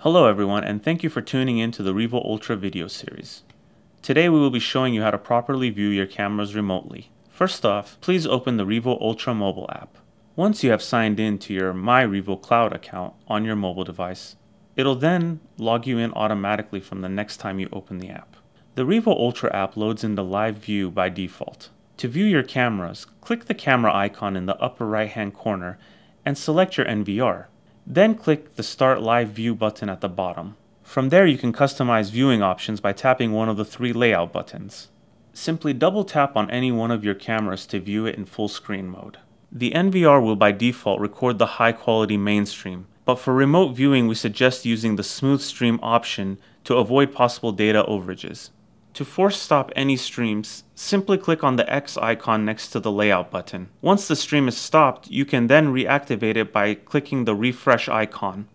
Hello everyone, and thank you for tuning in to the Revo Ultra video series. Today we will be showing you how to properly view your cameras remotely. First off, please open the Revo Ultra mobile app. Once you have signed in to your My Revo Cloud account on your mobile device, it'll then log you in automatically from the next time you open the app. The Revo Ultra app loads into live view by default. To view your cameras, click the camera icon in the upper right hand corner and select your NVR. Then click the Start Live View button at the bottom. From there you can customize viewing options by tapping one of the three layout buttons. Simply double tap on any one of your cameras to view it in full screen mode. The NVR will by default record the high quality mainstream, but for remote viewing we suggest using the Smooth Stream option to avoid possible data overages. To force stop any streams, simply click on the X icon next to the layout button. Once the stream is stopped, you can then reactivate it by clicking the refresh icon.